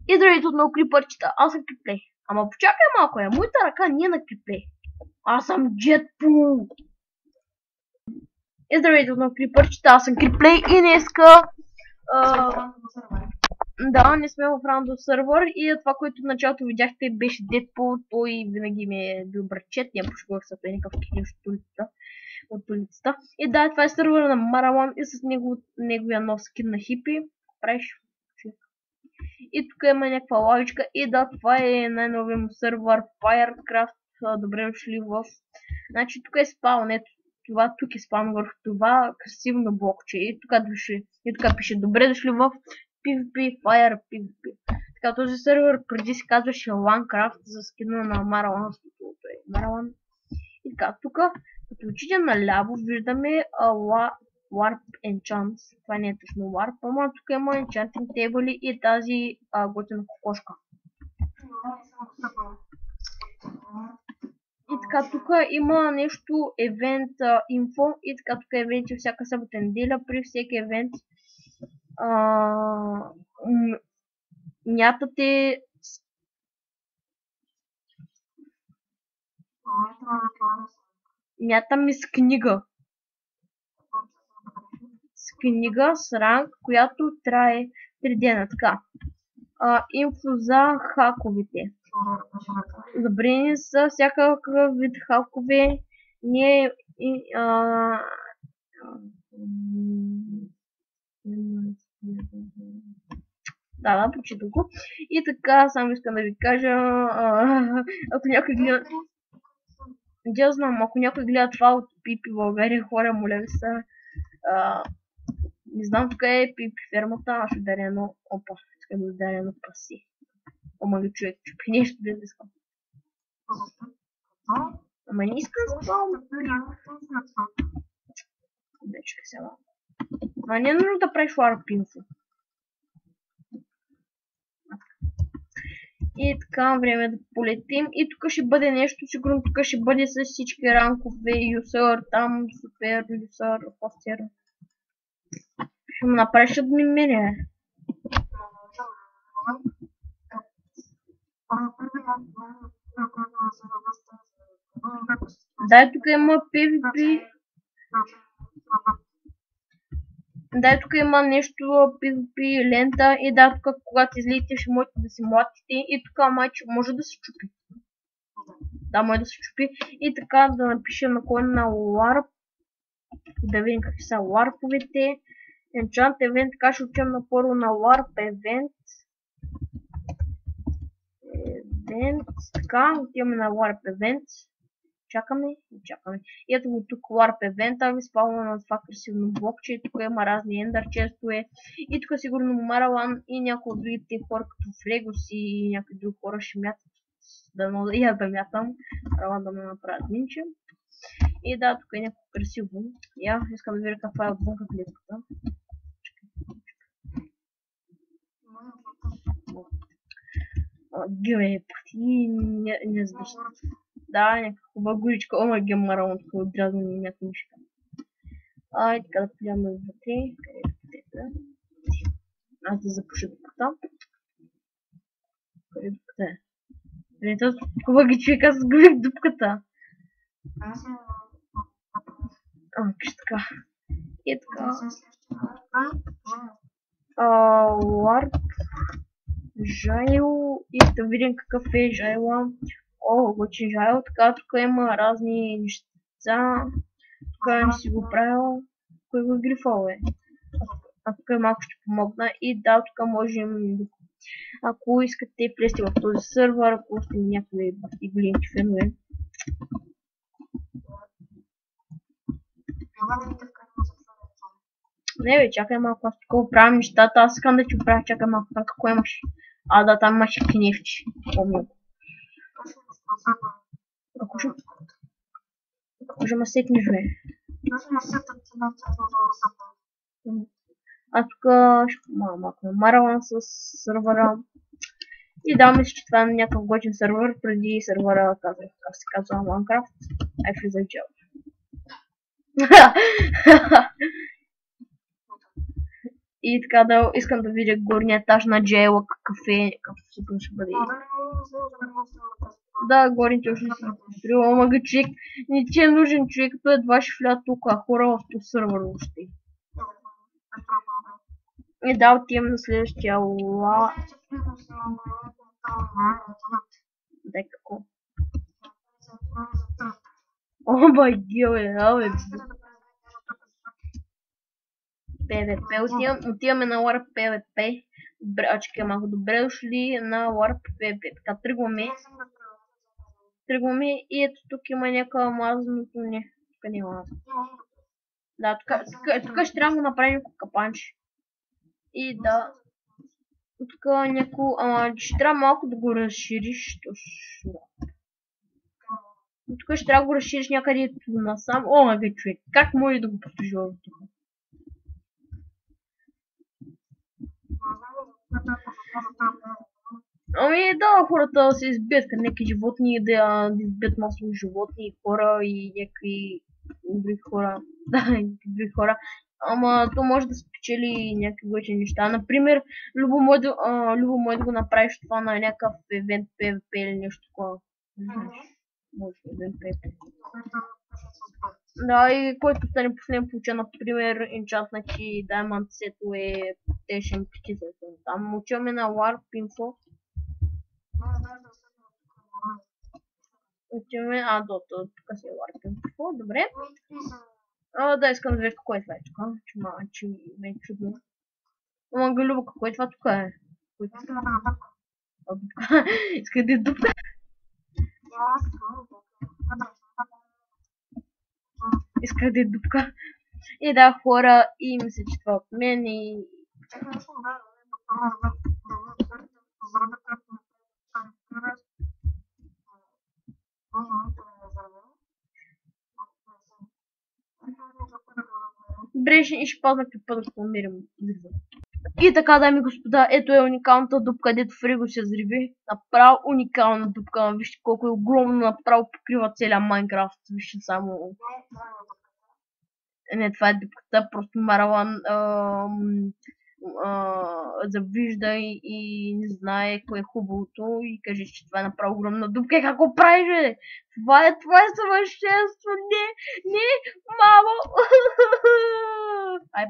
И здравейте отново крипърчета, аз съм Криплей. Ама почакай малко, моята ръка не е на Криплей. Аз съм Jetpool. И здравейте отново крипърчета, аз съм Криплей и днеска... Да, не сме в рандом сервер и това, което в началото видяхте, беше Deadpool. Той винаги ми е бил братчет, няма пошкувах съперника в килиш от улицата. И да, това е сервер на Мараван и с неговия нов скин на хипи. Правиш? И тук има някаква лавичка. И да, това е най-новия му сервер Firecraft. Добре дошли в... Значи тук е спаун, ето това, тук е спаун върху това красивно блокче. И тук дошли. И тук пише добре дошли в PvP Fire PvP. Така, този сервер преди се казваше LANcraft за скина на Мараван. И така, тук, като отидем наляво, виждаме Warp Enchants. Това не е точно Warp, ама тук има Enchanting Table и тази готина кокошка. И така, тук има нещо Event Info и така, тук евенти всяка събота неделя. При всеки евент мятате мятаме с книга. С книга с ранг, която трае 3 дена. Така. Инфо за хаковете. Забранени са всякакъв вид хакове. Ние да, прочитам го. И така, само искам да ви кажа, ако някой гледа... Не знам, ако някой гледа това от Пипи в България, хора, моля ви се. Не знам, тук е Пипи фермата, аз ще даря едно... Опа, искам да даря едно паси. Ама ли човек, чупи нещо да искам. Ама не искам за това. Да, чекай сега. Ама не е нужно да правиш Warp Info. И така, време да полетим. И тук ще бъде нещо, сигурно тук ще бъде с всички ранкове, юсър, там, супер, юсър, постер. Ще му направиш админиране. Да, тук има PvP. Да, тук има нещо PvP лента и да, тук когато излезете ще можете да си младите и тук майче може да се чупи. Да, може да се чупи и така да напишем на кой на Warp. Да видим какви са Warp-овете. Enchant Event, така ще учим на първо на Warp Event. Така, отиваме на Warp Event. Чакаме и чакаме. И ето го тук Warp Event, ви спалва на това красивно блокче. Тук има разни ендър честове. И тук сигурно Мараван и някои от другите хора, като Флегос и някои други хора ще мятат. И аз да мятам. Мараван да ме направят минче. И да, тук е някакво красиво. Я искам да видя каква е отвънка клетката. Геме, пъти не задъща. Да, някаква багуличка. Ома гем Мараван, тук отрязано някаква мишка. И така да влияме вътре. Аз да запуша дупката. Къде дупката е? Къде това ги човек, аз сгубих дупката. Пише така. И така. Warp. Жайл. И да видим какъв е жайла. Готин жайл. Така, тук има разни неща. Тук не си го правил. Кой го грифал е? Тук малко ще помогна. И да, тук можем... Ако искате влезте в този сервер, ако сте някъде бахти големки фенове. Не бе, чакай малко, аз тук оправям нещата, аз искам да ти оправя, чакай малко, там какво имаш? Да, там имаше кневчи, помня. Ако ще ме сетнеш, бе? Тук ще малко Мараван с сервера. И да, мисля, че това е някакъв готин сервер, преди сервера казах, как се казва LANcraft. Влизай в джел. И така да искам да видя горния етаж на Джейла, какъв супер ще бъде. Да, горните още не съм построил, ама човек, не ти е нужен човек, той едва ще влязат толкова хора в този сървър още. И да, отивам на следващия ла. Дай какво? О, багил бе. PvP, отиваме на Warp PvP. Чакай малко, добре дошли на Warp PvP. Така, тръгваме и ето тук има някаква мазното, не, тук не е мазно. Да, тук ще трябва да направим някакво капанче. И да, тук някакво, ще трябва малко да го разшириш, точно. Тук ще трябва да го разшириш някъде насам. О, ага, човек, как може да го построиш в тук? Ами да, хората се избият към някакви животни, да избият масово животни, хора и някакви други хора. Да, някакви други хора. Ама то може да спечели някакви вече неща. Например, любо може да го направиш това на някакъв евент PvP или нещо такова. Може евент PvP. Да, и който стане последен получа, например, enchantнати Diamond сетове, те ще ми притиснат. Там учваме на Warp Info. Отиваме, тук си е Warp Info, добре. Да, искам да видя какво е това тук. Че ме е чудно. Ама Галюба, какво е това тук е? Иска да е дупка. Иска да е дупка. И да, хора, и мисля, че това от мен и... Добре, и ще пазна клипа да спомирам. И така, дами и господа, ето е уникалната дупка, дето Фриго се взриви. Направо уникална дупка. Вижте колко е огромно, направо покрива целия Майнкрафт. Вижте само... Не, това е дупката, просто Маралан завижда и не знае кое е хубавото и каже, че това е направо огромна дупка. Как го правиш, бе? Това е съвършенство! Не, мамо! Ай,